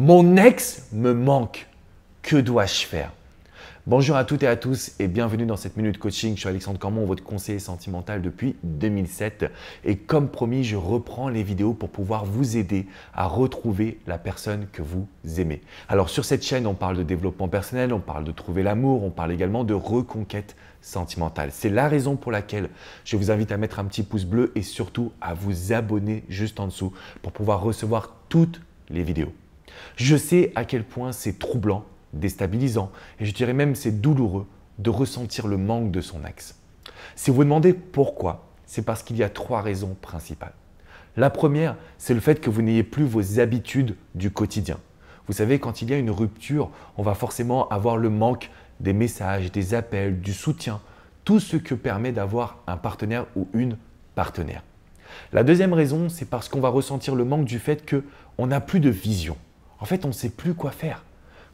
Mon ex me manque. Que dois-je faire? Bonjour à toutes et à tous et bienvenue dans cette Minute Coaching. Je suis Alexandre Cormon, votre conseiller sentimental depuis 2007. Et comme promis, je reprends les vidéos pour pouvoir vous aider à retrouver la personne que vous aimez. Alors sur cette chaîne, on parle de développement personnel, on parle de trouver l'amour, on parle également de reconquête sentimentale. C'est la raison pour laquelle je vous invite à mettre un petit pouce bleu et surtout à vous abonner juste en dessous pour pouvoir recevoir toutes les vidéos. Je sais à quel point c'est troublant, déstabilisant et je dirais même c'est douloureux de ressentir le manque de son ex. Si vous vous demandez pourquoi, c'est parce qu'il y a trois raisons principales. La première, c'est le fait que vous n'ayez plus vos habitudes du quotidien. Vous savez, quand il y a une rupture, on va forcément avoir le manque des messages, des appels, du soutien, tout ce que permet d'avoir un partenaire ou une partenaire. La deuxième raison, c'est parce qu'on va ressentir le manque du fait qu'on n'a plus de vision. En fait, on ne sait plus quoi faire.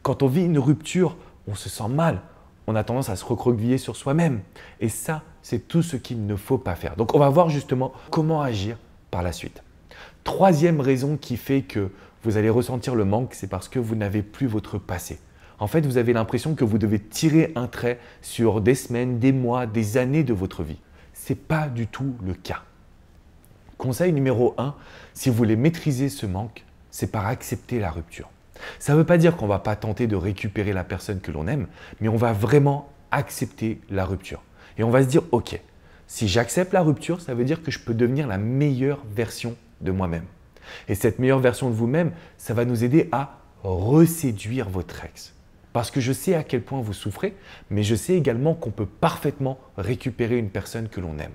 Quand on vit une rupture, on se sent mal. On a tendance à se recroqueviller sur soi-même. Et ça, c'est tout ce qu'il ne faut pas faire. Donc, on va voir justement comment agir par la suite. Troisième raison qui fait que vous allez ressentir le manque, c'est parce que vous n'avez plus votre passé. En fait, vous avez l'impression que vous devez tirer un trait sur des semaines, des mois, des années de votre vie. Ce n'est pas du tout le cas. Conseil numéro 1, si vous voulez maîtriser ce manque, c'est par accepter la rupture. Ça ne veut pas dire qu'on ne va pas tenter de récupérer la personne que l'on aime, mais on va vraiment accepter la rupture. Et on va se dire, ok, si j'accepte la rupture, ça veut dire que je peux devenir la meilleure version de moi-même. Et cette meilleure version de vous-même, ça va nous aider à reséduire votre ex. Parce que je sais à quel point vous souffrez, mais je sais également qu'on peut parfaitement récupérer une personne que l'on aime.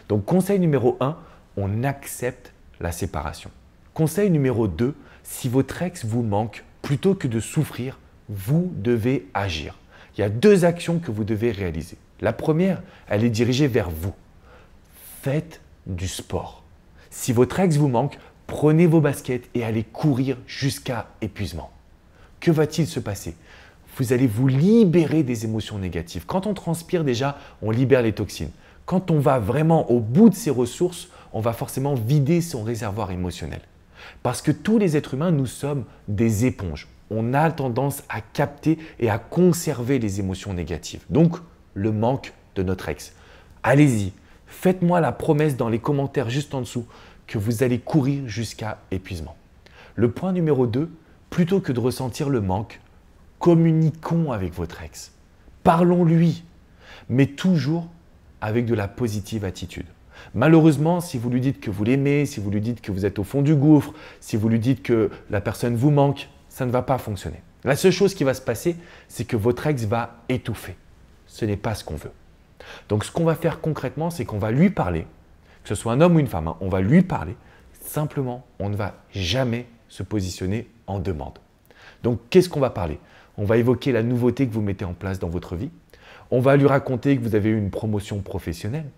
Donc conseil numéro 1, on accepte la séparation. Conseil numéro 2, si votre ex vous manque, plutôt que de souffrir, vous devez agir. Il y a deux actions que vous devez réaliser. La première, elle est dirigée vers vous. Faites du sport. Si votre ex vous manque, prenez vos baskets et allez courir jusqu'à épuisement. Que va-t-il se passer? Vous allez vous libérer des émotions négatives. Quand on transpire déjà, on libère les toxines. Quand on va vraiment au bout de ses ressources, on va forcément vider son réservoir émotionnel. Parce que tous les êtres humains, nous sommes des éponges. On a tendance à capter et à conserver les émotions négatives. Donc, le manque de notre ex. Allez-y, faites-moi la promesse dans les commentaires juste en dessous que vous allez courir jusqu'à épuisement. Le point numéro 2, plutôt que de ressentir le manque, communiquons avec votre ex. Parlons-lui, mais toujours avec de la positive attitude. Malheureusement, si vous lui dites que vous l'aimez, si vous lui dites que vous êtes au fond du gouffre, si vous lui dites que la personne vous manque, ça ne va pas fonctionner. La seule chose qui va se passer, c'est que votre ex va étouffer. Ce n'est pas ce qu'on veut. Donc, ce qu'on va faire concrètement, c'est qu'on va lui parler, que ce soit un homme ou une femme, on va lui parler. Simplement, on ne va jamais se positionner en demande. Donc, qu'est-ce qu'on va parler? On va évoquer la nouveauté que vous mettez en place dans votre vie. On va lui raconter que vous avez eu une promotion professionnelle.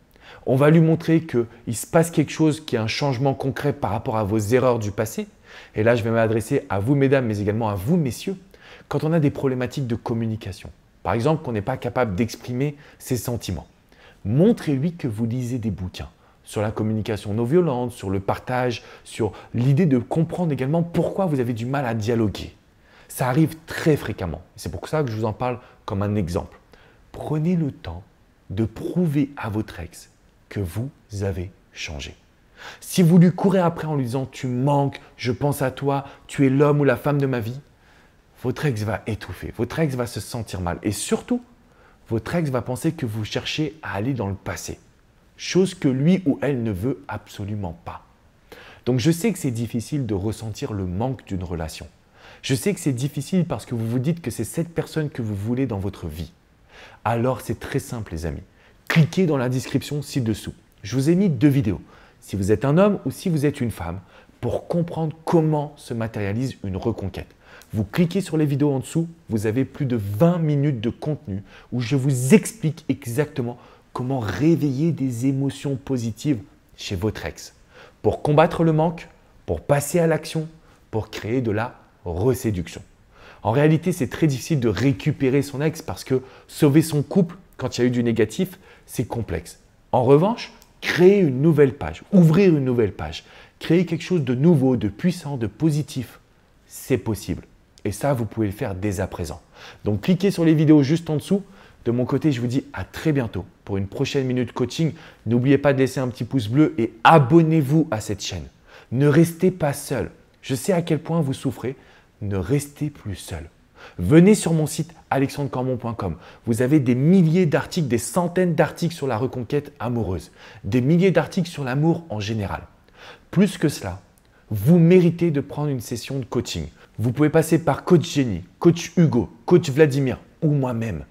On va lui montrer qu'il se passe quelque chose qui est un changement concret par rapport à vos erreurs du passé. Et là, je vais m'adresser à vous, mesdames, mais également à vous, messieurs. Quand on a des problématiques de communication, par exemple, qu'on n'est pas capable d'exprimer ses sentiments, montrez-lui que vous lisez des bouquins sur la communication non violente, sur le partage, sur l'idée de comprendre également pourquoi vous avez du mal à dialoguer. Ça arrive très fréquemment. C'est pour ça que je vous en parle comme un exemple. Prenez le temps de prouver à votre ex que vous avez changé. Si vous lui courez après en lui disant « tu me manques, je pense à toi, tu es l'homme ou la femme de ma vie », votre ex va étouffer, votre ex va se sentir mal et surtout, votre ex va penser que vous cherchez à aller dans le passé, chose que lui ou elle ne veut absolument pas. Donc je sais que c'est difficile de ressentir le manque d'une relation. Je sais que c'est difficile parce que vous vous dites que c'est cette personne que vous voulez dans votre vie. Alors c'est très simple les amis. Cliquez dans la description ci-dessous. Je vous ai mis 2 vidéos, si vous êtes un homme ou si vous êtes une femme, pour comprendre comment se matérialise une reconquête. Vous cliquez sur les vidéos en dessous, vous avez plus de 20 minutes de contenu où je vous explique exactement comment réveiller des émotions positives chez votre ex. Pour combattre le manque, pour passer à l'action, pour créer de la reséduction. En réalité, c'est très difficile de récupérer son ex parce que sauver son couple, quand il y a eu du négatif, c'est complexe. En revanche, créer une nouvelle page, ouvrir une nouvelle page, créer quelque chose de nouveau, de puissant, de positif, c'est possible. Et ça, vous pouvez le faire dès à présent. Donc, cliquez sur les vidéos juste en dessous. De mon côté, je vous dis à très bientôt pour une prochaine minute coaching. N'oubliez pas de laisser un petit pouce bleu et abonnez-vous à cette chaîne. Ne restez pas seul. Je sais à quel point vous souffrez. Ne restez plus seul. Venez sur mon site alexandrecormon.com. Vous avez des milliers d'articles, des centaines d'articles sur la reconquête amoureuse, des milliers d'articles sur l'amour en général. Plus que cela, vous méritez de prendre une session de coaching. Vous pouvez passer par Coach Jenny, Coach Hugo, Coach Vladimir ou moi-même.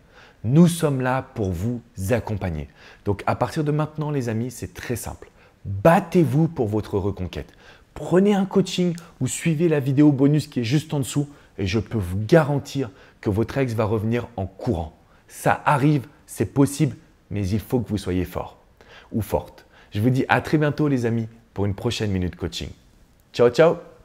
Nous sommes là pour vous accompagner. Donc à partir de maintenant les amis, c'est très simple. Battez-vous pour votre reconquête. Prenez un coaching ou suivez la vidéo bonus qui est juste en dessous et je peux vous garantir que votre ex va revenir en courant. Ça arrive, c'est possible, mais il faut que vous soyez fort ou forte. Je vous dis à très bientôt les amis pour une prochaine minute coaching. Ciao, ciao!